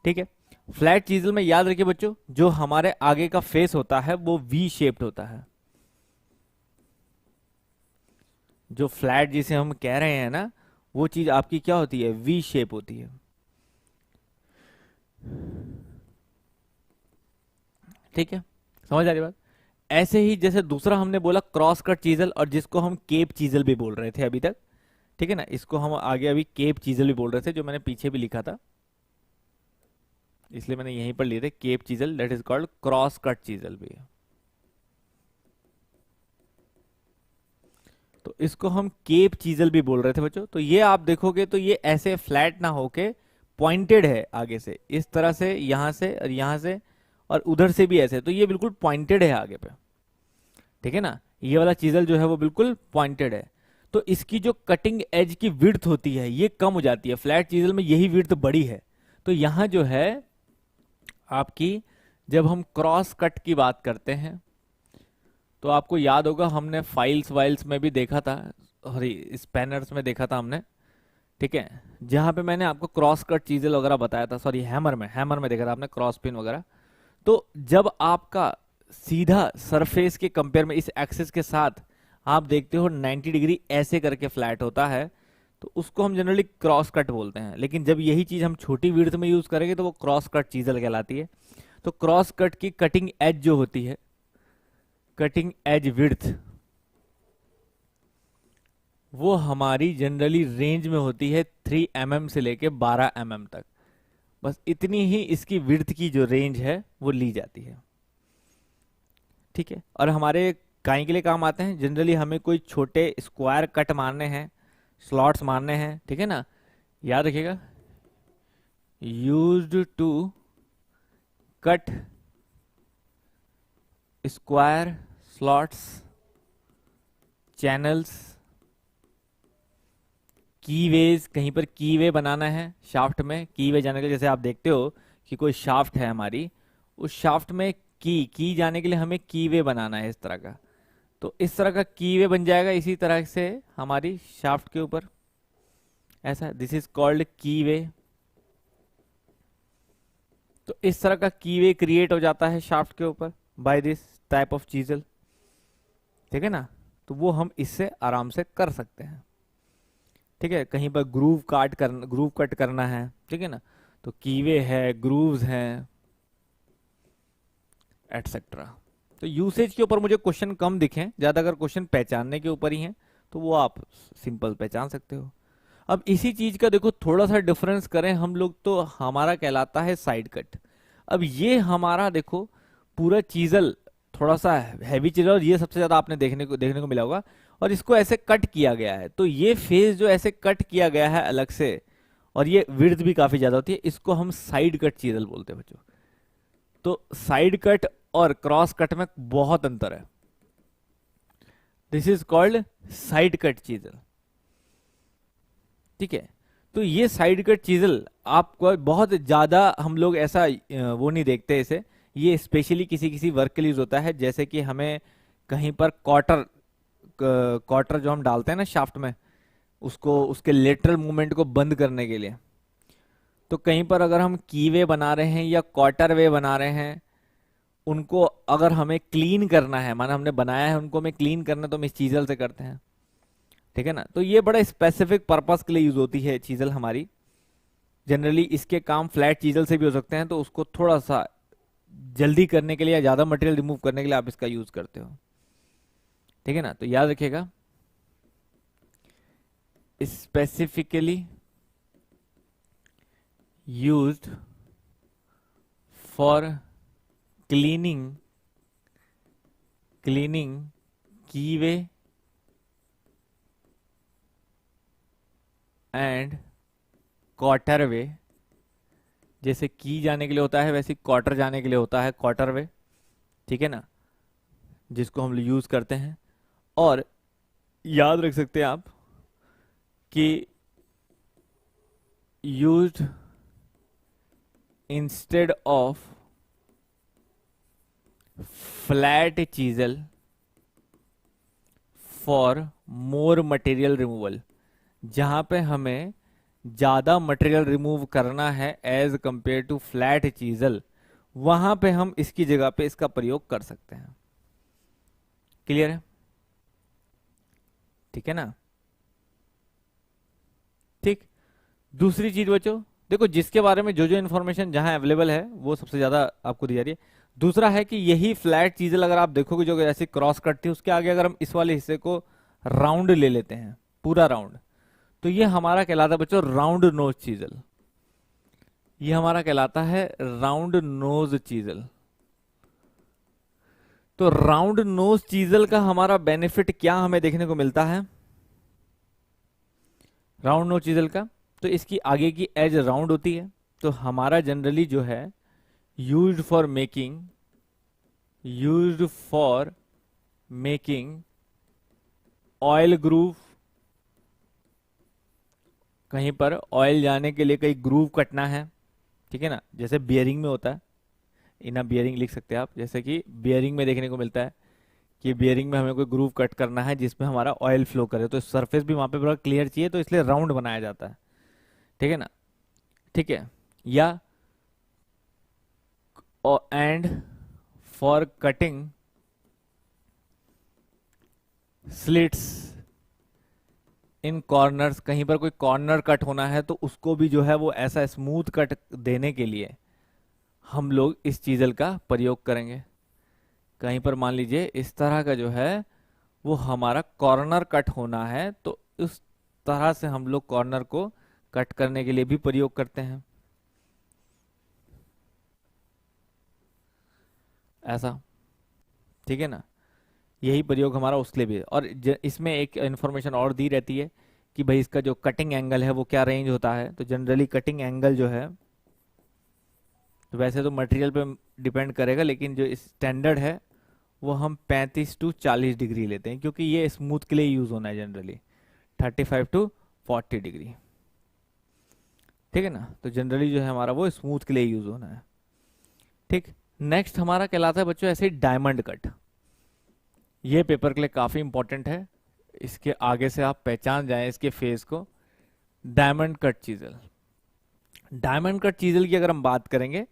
S1: ठीक है, फ्लैट चीजल में याद रखिए बच्चों, जो हमारे आगे का फेस होता है वो वी शेप्ड होता है। जो फ्लैट जिसे हम कह रहे हैं ना, वो चीज आपकी क्या होती है, वी शेप होती है। ठीक है, समझ आ रही बात? ऐसे ही जैसे दूसरा हमने बोला क्रॉस कट चीजल, और जिसको हम केप चीजल भी बोल रहे थे अभी तक। ठीक है ना, इसको हम आगे अभी केप चीजल भी बोल रहे थे, जो मैंने पीछे भी लिखा था, इसलिए मैंने यहीं पर लिए थे cape chisel, that is called cross cut chisel भी। तो इसको हम केप चीजल भी बोल रहे थे बच्चों। तो ये आप देखोगे तो ये ऐसे फ्लैट ना होके पॉइंटेड है आगे से, इस तरह से, यहां से और यहां से और उधर से भी ऐसे, तो ये बिल्कुल पॉइंटेड है आगे पे, ठीक है ना। ये वाला चीजल जो है वो बिल्कुल पॉइंटेड है। तो इसकी जो कटिंग एज की विड्थ होती है ये कम हो जाती है, फ्लैट चीजल में यही विड्थ बड़ी है। तो यहां जो है आपकी, जब हम क्रॉस कट की बात करते हैं तो आपको याद होगा हमने फाइल्स वाइल्स में भी देखा था, सॉरी स्पैनर्स में देखा था हमने, ठीक है, जहां पे मैंने आपको क्रॉस कट चीजें वगैरह बताया था, सॉरी हैमर में देखा था आपने क्रॉस पिन वगैरह। तो जब आपका सीधा सरफेस के कंपेयर में इस एक्सिस के साथ आप देखते हो 90 डिग्री ऐसे करके फ्लैट होता है, तो उसको हम जनरली क्रॉस कट बोलते हैं। लेकिन जब यही चीज हम छोटी विड्थ में यूज करेंगे तो वो क्रॉस कट चीजल कहलाती है। तो क्रॉस कट की कटिंग एज जो होती है, कटिंग एज विड्थ, वो हमारी जनरली रेंज में होती है 3 mm से लेके 12 mm तक। बस इतनी ही इसकी विड्थ की जो रेंज है वो ली जाती है, ठीक है। और हमारे काई के लिए काम आते हैं, जनरली हमें कोई छोटे स्क्वायर कट मारने हैं, स्लॉट्स मारने हैं, ठीक है ना, याद रखिएगा, used to cut square slots channels keyways, कहीं पर कीवे बनाना है शाफ्ट में, कीवे जाने के लिए, जैसे आप देखते हो कि कोई शाफ्ट है हमारी, उस शाफ्ट में की जाने के लिए हमें कीवे बनाना है इस तरह का। तो इस तरह का कीवे बन जाएगा इसी तरह से हमारी शाफ्ट के ऊपर, ऐसा, दिस इज कॉल्ड कीवे। तो इस तरह का कीवे क्रिएट हो जाता है शाफ्ट के ऊपर by this type of chisel, ठीक है ना। तो वो हम इससे आराम से कर सकते हैं, ठीक है। कहीं पर ग्रूव कट करना है, ठीक है ना, तो कीवे है, ग्रूव्स हैं, एटसेट्रा। तो यूसेज के ऊपर मुझे क्वेश्चन कम दिखे, ज्यादा अगर क्वेश्चन पहचानने के ऊपर ही हैं तो वो आप सिंपल पहचान सकते हो। अब इसी चीज का देखो थोड़ा सा डिफरेंस करें हम लोग तो हमारा कहलाता है साइड कट। अब ये हमारा देखो पूरा चीजल थोड़ा सा हैवी चीजल, और ये सबसे ज्यादा आपने देखने को मिला होगा, और इसको ऐसे कट किया गया है। तो ये फेस जो ऐसे कट किया गया है अलग से, और ये विड्थ भी काफी ज्यादा होती है, इसको हम साइड कट चीजल बोलते हैं बच्चों। तो साइड कट और क्रॉस कट में बहुत अंतर है, this is called side cut chisel, ठीक है। तो ये साइड कट चीजल आपको बहुत ज्यादा हम लोग ऐसा वो नहीं देखते इसे, ये स्पेशली किसी किसी वर्क के लिए यूज होता है, जैसे कि हमें कहीं पर क्वार्टर जो हम डालते हैं ना शाफ्ट में, उसको उसके लेटरल मूवमेंट को बंद करने के लिए। तो कहीं पर अगर हम कीवे बना रहे हैं या क्वार्टर वे बना रहे हैं, उनको अगर हमें क्लीन करना है, माना हमने बनाया है उनको हमें क्लीन करना है, तो हम इस चीजल से करते हैं, ठीक है ना। तो ये बड़ा स्पेसिफिक पर्पस के लिए यूज होती है चीजल हमारी। जनरली इसके काम फ्लैट चीजल से भी हो सकते हैं, तो उसको थोड़ा सा जल्दी करने के लिए या ज्यादा मटेरियल रिमूव करने के लिए आप इसका यूज करते हो, ठीक है ना। तो याद रखिएगा, specifically used for cleaning keyway and quarter way. जैसे की जाने के लिए होता है वैसे क्वार्टर जाने के लिए होता है क्वार्टर वे, ठीक है ना, जिसको हम यूज करते हैं। और याद रख सकते हैं आप कि used instead of flat chisel for more material removal, जहां पे हमें ज्यादा मटेरियल रिमूव करना है as compare to flat chisel, वहां पे हम इसकी जगह पे इसका प्रयोग कर सकते हैं। क्लियर है, ठीक है ना। ठीक, दूसरी चीज बच्चों देखो, जिसके बारे में जो जो इन्फॉर्मेशन जहां अवेलेबल है वो सबसे ज्यादा आपको दी जा रही है। दूसरा है कि यही फ्लैट चीजें अगर आप देखोगे जो ऐसी क्रॉस कट थी, उसके आगे अगर हम इस वाले हिस्से को राउंड ले लेते हैं, पूरा राउंड, तो ये हमारा कहलाता है बच्चों राउंड नोज चीजल। ये हमारा कहलाता है राउंड नोज चीजल। तो राउंड नोज चीजल का हमारा बेनिफिट क्या हमें देखने को मिलता है, राउंड नोच चीजल का, तो इसकी आगे की एज राउंड होती है। तो हमारा जनरली जो है used for making, used for making oil groove, कहीं पर ऑयल जाने के लिए कहीं ग्रूव कटना है, ठीक है ना, जैसे बियरिंग में होता है, इना बियरिंग लिख सकते हैं आप, जैसे कि बियरिंग में देखने को मिलता है कि बियरिंग में हमें कोई ग्रूव कट करना है जिसमें हमारा ऑयल फ्लो करे, तो सरफेस भी वहां पे बड़ा क्लियर चाहिए, तो इसलिए राउंड बनाया जाता है, ठीक है ना। ठीक है, या and for cutting slits in corners, कहीं पर कोई कॉर्नर कट होना है तो उसको भी जो है वो ऐसा स्मूथ कट देने के लिए हम लोग इस चीजल का प्रयोग करेंगे। कहीं पर मान लीजिए इस तरह का जो है वो हमारा कॉर्नर कट होना है, तो उस तरह से हम लोग कॉर्नर को कट करने के लिए भी प्रयोग करते हैं, ऐसा, ठीक है ना। यही प्रयोग हमारा उसके लिए भी है। और इसमें एक इंफॉर्मेशन और दी रहती है कि भाई इसका जो कटिंग एंगल है वो क्या रेंज होता है। तो जनरली कटिंग एंगल जो है, तो वैसे तो मटेरियल पे डिपेंड करेगा, लेकिन जो स्टैंडर्ड है वो हम 35 टू 40 डिग्री लेते हैं, क्योंकि ये स्मूथ के लिए यूज होना है जनरली 35 टू 40 डिग्री, ठीक है ना। तो जनरली जो है हमारा वो स्मूथ के लिए यूज होना है, ठीक। नेक्स्ट हमारा कहलाता है बच्चों ऐसे डायमंड कट। ये पेपर के लिए काफी इंपॉर्टेंट है, इसके आगे से आप पहचान जाएं इसके फेस को। Diamond cut chisel, diamond cut chisel की अगर हम बात करेंगे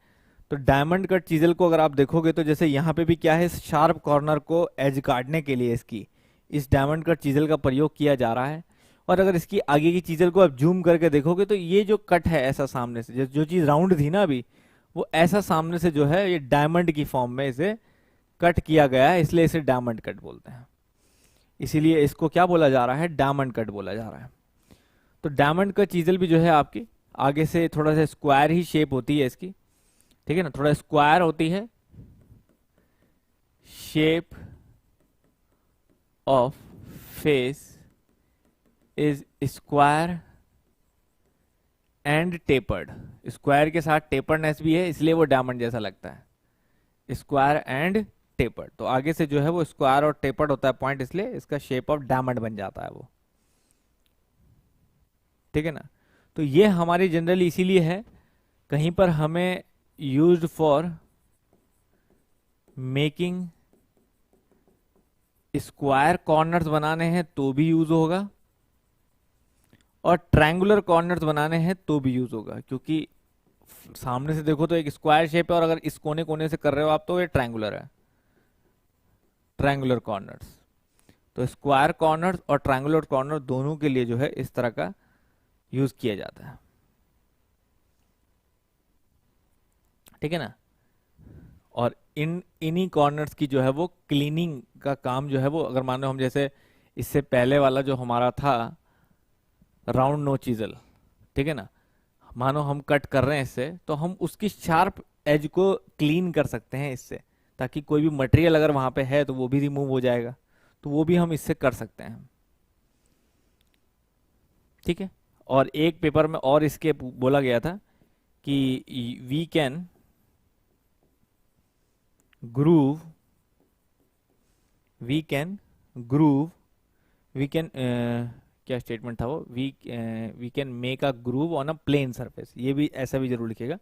S1: तो डायमंड कट चीजल को अगर आप देखोगे तो जैसे यहाँ पे भी क्या है, शार्प कॉर्नर को एज काटने के लिए इसकी इस डायमंड कट चीजल का प्रयोग किया जा रहा है। और अगर इसकी आगे की चीजल को आप जूम करके देखोगे तो ये जो कट है ऐसा सामने से, जो चीज राउंड थी ना अभी, वो ऐसा सामने से जो है ये डायमंड की फॉर्म में इसे कट किया गया है, इसलिए इसे डायमंड कट बोलते हैं। इसीलिए इसको क्या बोला जा रहा है, डायमंड कट बोला जा रहा है। तो डायमंड कट चीजल भी जो है आपकी आगे से थोड़ा सा स्क्वायर ही शेप होती है इसकी, ठीक है ना, थोड़ा स्क्वायर होती है shape of face is square and tapered, square के साथ टेपर्डनेस भी है, इसलिए वो डायमंड जैसा लगता है, स्क्वायर एंड टेपर्ड। तो आगे से जो है वो स्क्वायर और टेपर्ड होता है पॉइंट, इसलिए इसका शेप ऑफ डायमंड बन जाता है वो, ठीक है ना। तो ये हमारी जनरली इसीलिए है, कहीं पर हमें used for making square corners बनाने हैं तो भी यूज होगा, और ट्रायंगुलर कॉर्नर्स बनाने हैं तो भी यूज होगा, क्योंकि सामने से देखो तो एक स्क्वायर शेप है और अगर इस कोने कोने से कर रहे हो आप तो ये ट्रायंगुलर है, ट्रायंगुलर कॉर्नर्स। तो स्क्वायर कॉर्नर्स और ट्रायंगुलर कॉर्नर दोनों के लिए जो है इस तरह का यूज किया जाता है, ठीक है ना। और इन्हीं कॉर्नर्स की जो है वो क्लीनिंग का काम जो है वो, अगर मान लो हम जैसे इससे पहले वाला जो हमारा था राउंड नो चीजल, ठीक है ना, मानो हम कट कर रहे हैं इससे, तो हम उसकी शार्प एज को क्लीन कर सकते हैं इससे, ताकि कोई भी मटेरियल अगर वहां पे है तो वो भी रिमूव हो जाएगा, तो वो भी हम इससे कर सकते हैं, ठीक है। और एक पेपर में और इसके बोला गया था कि we can groove, we can groove, we can क्या स्टेटमेंट था वो, we can make a groove on a plane surface, ये भी ऐसा भी जरूर लिखेगा,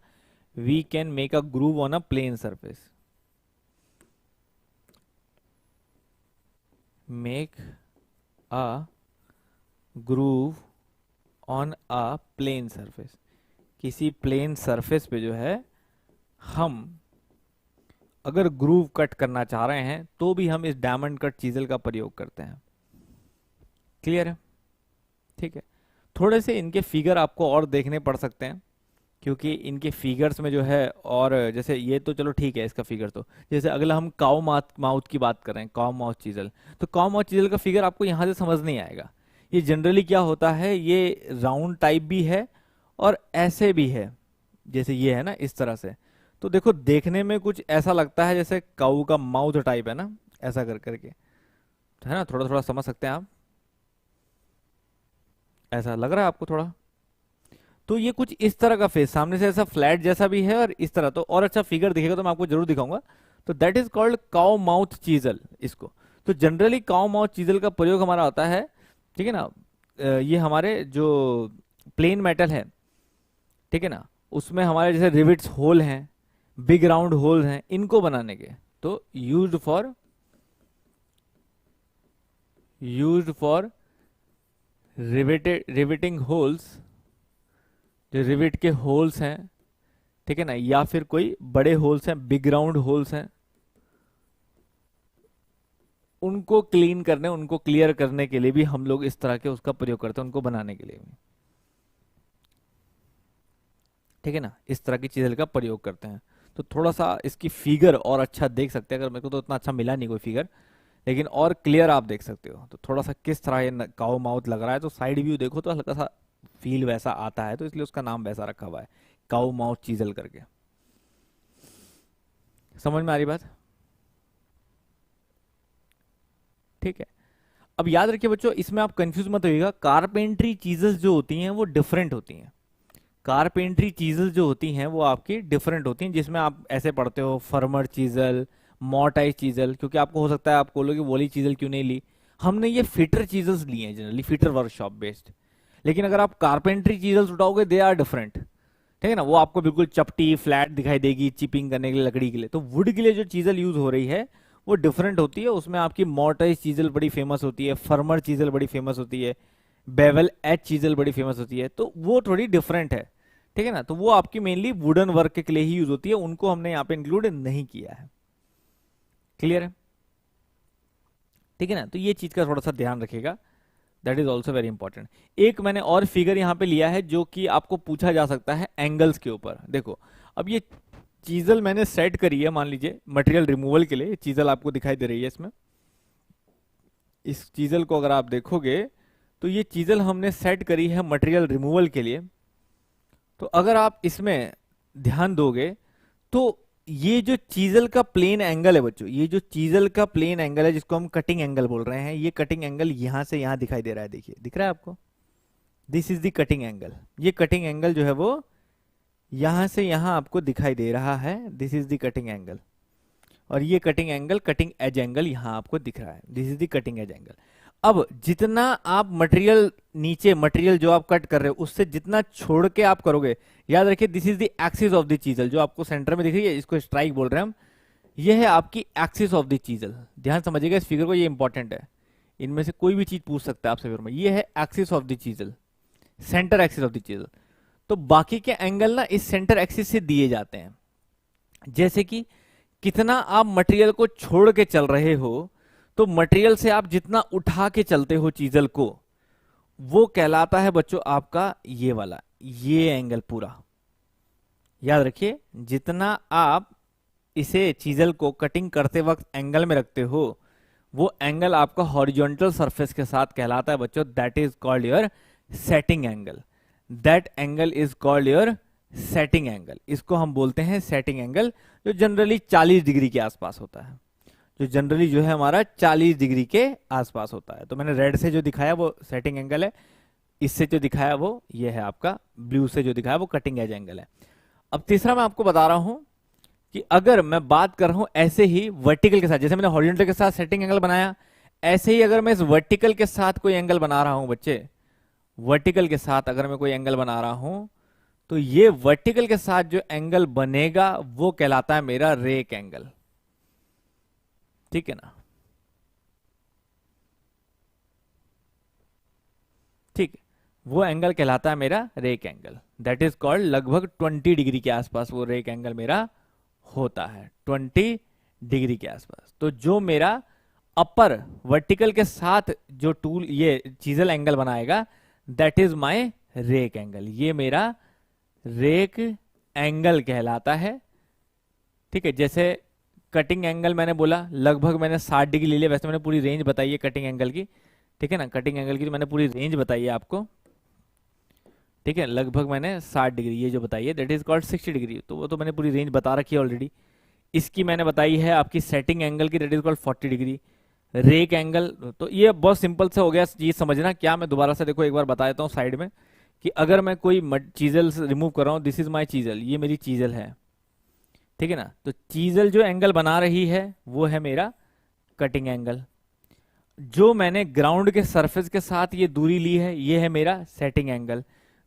S1: we can make a groove on a plane surface, make a groove on a plane surface, किसी प्लेन सरफेस पे जो है हम अगर ग्रूव कट करना चाह रहे हैं तो भी हम इस डायमंड कट चीजल का प्रयोग करते हैं, क्लियर है, ठीक है। थोड़े से इनके फिगर आपको और देखने पड़ सकते हैं, क्योंकि इनके फिगर्स में जो है, और जैसे ये तो चलो ठीक है इसका फिगर, तो जैसे अगला हम काउ माउथ माउथ की बात कर रहे हैं, काउ माउथ चीजल, तो काउ माउथ चीजल का फिगर आपको यहाँ से समझ नहीं आएगा। ये जनरली क्या होता है, ये राउंड टाइप भी है और ऐसे भी है, जैसे ये है ना इस तरह से, तो देखो देखने में कुछ ऐसा लगता है जैसे काऊ का माउथ टाइप है ना, ऐसा कर करके, है ना, थोड़ा थोड़ा समझ सकते हैं आप, ऐसा लग रहा है आपको थोड़ा? तो ये कुछ इस तरह का फेस, सामने से ऐसा फ्लैट जैसा भी है और इस तरह, तो और अच्छा फिगर दिखेगा तो मैं आपको जरूर दिखाऊंगा। तो that is called cow mouth chisel इसको। तो जनरली काउ माउथ चीजल का प्रयोग हमारा होता है, ठीक है ना, ये हमारे जो प्लेन मेटल है, ठीक है ना, उसमें हमारे जैसे रिविट्स होल हैं, बिग राउंड होल हैं, इनको बनाने के। तो यूज्ड फॉर रिवेटिंग होल्स, जो रिविट के होल्स हैं, ठीक है ना, या फिर कोई बड़े होल्स हैं, बिग राउंड होल्स हैं, उनको क्लीन करने, उनको क्लियर करने के लिए भी हम लोग इस तरह के उसका प्रयोग करते हैं, उनको बनाने के लिए भी, ठीक है ना, इस तरह की चीज़ों का प्रयोग करते हैं। तो थोड़ा सा इसकी फिगर और अच्छा देख सकते हैं, अगर मेरे को तो उतना अच्छा मिला नहीं कोई फिगर, लेकिन और क्लियर आप देख सकते हो। तो थोड़ा सा किस तरह ये काऊ माउथ लग रहा है, तो साइड व्यू देखो तो हल्का सा फील वैसा आता है, तो इसलिए उसका नाम वैसा रखा हुआ है, काऊ माउथ चीजल करके। समझ में आ रही बात? ठीक है। अब याद रखिए बच्चों, इसमें आप कंफ्यूज मत होइएगा, कारपेंट्री चीजेस जो होती हैं वो डिफरेंट होती हैं। कारपेंट्री चीजेस जो होती हैं वो आपकी डिफरेंट होती हैं, जिसमें आप ऐसे पढ़ते हो फर्मर चीजल, मोटाई चीजल, क्योंकि आपको हो सकता है आप बोलोगे वो वाली चीजल क्यों नहीं ली, हमने ये फिटर चीजल्स ली हैं, जनरली फिटर वर्कशॉप बेस्ड। लेकिन अगर आप कारपेंट्री चीजल्स उठाओगे दे आर डिफरेंट, ठीक है ना, वो आपको बिल्कुल चपटी फ्लैट दिखाई देगी चिपिंग करने के लिए लकड़ी के लिए। तो वुड के लिए जो चीजल यूज हो रही है वो डिफरेंट होती है, उसमें आपकी मोटाई चीजल बड़ी फेमस होती है, फर्मर चीजल बड़ी फेमस होती है, बेवल एच चीजल बड़ी फेमस होती है, तो वो थोड़ी डिफरेंट है, ठीक है ना। तो वो आपकी मेनली वुडन वर्क के लिए ही यूज होती है, उनको हमने यहाँ पे इंक्लूड नहीं किया है। क्लियर है? ठीक है ना, तो ये चीज का थोड़ा सा ध्यान रखिएगा, that is also very important. एक मैंने और फिगर यहाँ पे लिया है जो कि आपको पूछा जा सकता है एंगल्स के ऊपर। देखो, अब ये चीजल मैंने सेट करी है, मान लीजिए मटेरियल रिमूवल के लिए, चीजल आपको दिखाई दे रही है इसमें, इस चीजल को अगर आप देखोगे तो ये चीजल हमने सेट करी है मटेरियल रिमूवल के लिए। तो अगर आप इसमें ध्यान दोगे तो ये जो चीजल का प्लेन एंगल है बच्चों, ये जो चीजल का प्लेन एंगल है जिसको हम कटिंग एंगल बोल रहे हैं, ये कटिंग एंगल यहां से यहां दिखाई दे रहा है, देखिए दिख रहा है आपको, this is the cutting angle. ये कटिंग एंगल जो है वो यहां से यहां आपको दिखाई दे रहा है, this is the cutting angle. और ये cutting angle, cutting edge angle यहां आपको दिख रहा है, this is the cutting edge angle. अब जितना आप मटेरियल नीचे, मटेरियल जो आप कट कर रहे हो उससे जितना छोड़ के आप करोगे, याद रखिए this is the axis of the chisel, जो आपको सेंटर में दिख रही है इसको स्ट्राइक बोल रहे हैं हम, ये है आपकी एक्सिस ऑफ द चीजल। ध्यान समझिएगा इस फिगर को, ये इंपॉर्टेंट है, इनमें से कोई भी चीज पूछ सकता है आपसे फिगर में। ये है axis of the chisel, centre axis of the chisel. तो बाकी के एंगल ना इस सेंटर एक्सिस से दिए जाते हैं, जैसे कि कितना आप मटेरियल को छोड़ के चल रहे हो, तो मटेरियल से आप जितना उठा के चलते हो चीजल को, वो कहलाता है बच्चों आपका ये वाला, ये एंगल पूरा। याद रखिए, जितना आप इसे चीजल को कटिंग करते वक्त एंगल में रखते हो, वो एंगल आपका हॉरिजॉन्टल सरफेस के साथ कहलाता है बच्चों, that is called your setting angle. That angle is called your setting angle, इसको हम बोलते हैं सेटिंग एंगल, जो जनरली 40 डिग्री के आसपास होता है, जो जनरली जो है हमारा 40 डिग्री के आसपास होता है। तो मैंने रेड से जो दिखाया वो सेटिंग एंगल है, इससे जो दिखाया वो ये है आपका, ब्लू से जो दिखाया वो कटिंग एज एंगल है। अब तीसरा मैं आपको बता रहा हूं कि अगर मैं बात कर रहा हूं ऐसे ही वर्टिकल के साथ, जैसे मैंने हॉरिजॉन्टल के साथ सेटिंग एंगल बनाया, ऐसे ही अगर मैं इस वर्टिकल के साथ कोई एंगल बना रहा हूं बच्चे, वर्टिकल के साथ अगर मैं कोई एंगल बना रहा हूं, तो ये वर्टिकल के साथ जो एंगल बनेगा वो कहलाता है मेरा रेक एंगल, ठीक है ना। ठीक, वो एंगल कहलाता है मेरा rake angle, that is called, लगभग 20 डिग्री के आसपास वो रेक एंगल मेरा होता है, 20 डिग्री के आसपास। तो जो मेरा अपर वर्टिकल के साथ जो टूल ये चीजल एंगल बनाएगा, that is my rake angle, ये मेरा रेक एंगल कहलाता है, ठीक है। जैसे कटिंग एंगल मैंने बोला, लगभग मैंने 60 डिग्री ले लिया, वैसे मैंने पूरी रेंज बताई है कटिंग एंगल की, ठीक है ना, कटिंग एंगल की तो मैंने पूरी रेंज बताई है आपको, ठीक है, लगभग मैंने 60 डिग्री ये जो बताई है, दैट इज कॉल्ड 60 डिग्री, तो वो तो मैंने पूरी रेंज बता रखी है ऑलरेडी। इसकी मैंने बताई है आपकी सेटिंग एंगल की, that is called 40 degree. Rake angle, तो ये बहुत सिंपल से हो गया ये समझना क्या। मैं दोबारा से देखो एक बार बता देता हूँ साइड में, कि अगर मैं कोई चीजल रिमूव कर रहा हूँ, दिस इज माई चीजल, ये मेरी चीजल है, ठीक है ना। तो चीजल जो एंगल बना रही है वो है मेरा कटिंग एंगल। जो मैंने ग्राउंड के सरफेस के साथ ये दूरी ली है ये है मेरा सेटिंग एंगल।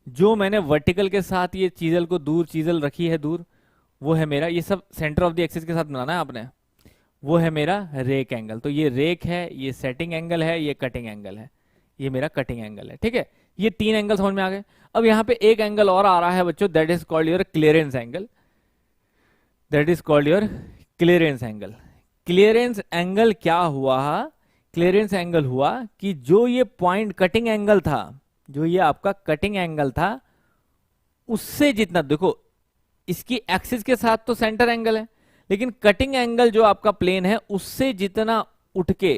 S1: जो मैंने वर्टिकल के साथ ये चीजल को दूर, चीजल रखी है दूर, वो है मेरा, ये sub centre of the axis के साथ बनाना है आपने, वो है मेरा रेक एंगल। तो ये रेक है, ये सेटिंग एंगल है, ये कटिंग एंगल है, ये मेरा कटिंग एंगल है, ठीक है। ये 3 एंगल समझ में आ गए। अब यहाँ पे एक एंगल और आ रहा है बच्चों, that is called your clearance angle, that is called your clearance angle. Clearance angle क्या हुआ? क्लियरेंस एंगल हुआ कि जो ये पॉइंट कटिंग एंगल था, जो ये आपका कटिंग एंगल था, उससे जितना, देखो इसकी एक्सिस के साथ तो सेंटर एंगल है, लेकिन कटिंग एंगल जो आपका प्लेन है उससे जितना उठ के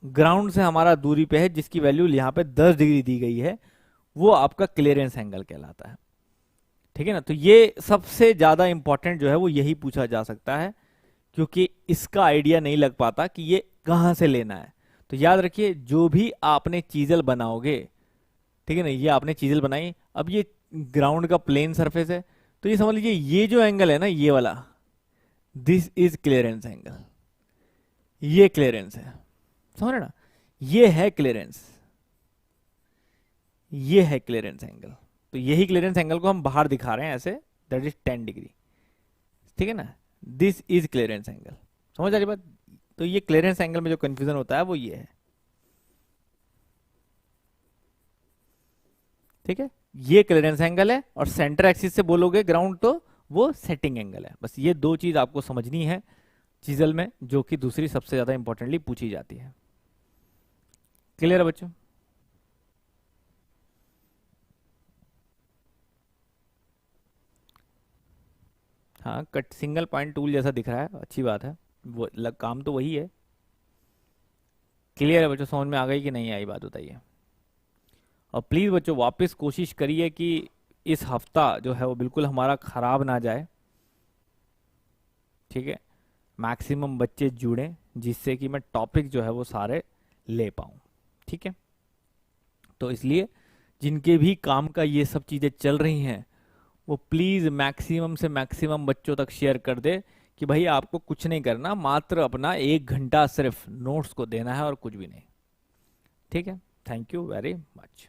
S1: ग्राउंड से हमारा दूरी पे है, जिसकी वैल्यू यहां पे 10 डिग्री दी गई है, वो आपका क्लियरेंस एंगल कहलाता है, ठीक है ना। तो ये सबसे ज्यादा इंपॉर्टेंट जो है वो यही पूछा जा सकता है, क्योंकि इसका आइडिया नहीं लग पाता कि ये कहां से लेना है। तो याद रखिए, जो भी आपने चीजल बनाओगे, ठीक है ना, ये आपने चीजल बनाई, अब ये ग्राउंड का प्लेन सरफेस है, तो ये समझ लीजिए ये जो एंगल है ना, ये वाला, दिस इज क्लियरेंस एंगल, ये क्लियरेंस है, समझ रहे ना, ये है क्लियरेंस, ये है क्लियरेंस एंगल। तो यही क्लियरेंस एंगल को हम बाहर दिखा रहे हैं ऐसे, दैट इज 10 डिग्री, ठीक है ना। दिस इज क्लियरेंस एंगल, समझ आ रही बात। तो ये क्लियरेंस एंगल में जो कंफ्यूजन होता है वो ये है, ठीक है। ये क्लियरेंस एंगल है, और सेंटर एक्सिस से बोलोगे ग्राउंड तो वो सेटिंग एंगल है। बस ये 2 चीज आपको समझनी है चीजल में, जो कि दूसरी सबसे ज्यादा इंपॉर्टेंटली पूछी जाती है। क्लियर है बच्चों? हाँ, कट सिंगल पॉइंट टूल जैसा दिख रहा है, अच्छी बात है, वो काम तो वही है। क्लियर है बच्चों? समझ में आ गई कि नहीं आई बात, बताइए। और प्लीज़ बच्चों वापस कोशिश करिए कि इस हफ्ता जो है वो बिल्कुल हमारा खराब ना जाए, ठीक है। मैक्सिमम बच्चे जुड़ें, जिससे कि मैं टॉपिक जो है वो सारे ले पाऊँ, ठीक है। तो इसलिए जिनके भी काम का ये सब चीज़ें चल रही हैं, वो प्लीज़ मैक्सिमम से मैक्सिमम बच्चों तक शेयर कर दे कि भाई आपको कुछ नहीं करना, मात्र अपना 1 घंटा सिर्फ नोट्स को देना है और कुछ भी नहीं, ठीक है। Thank you very much.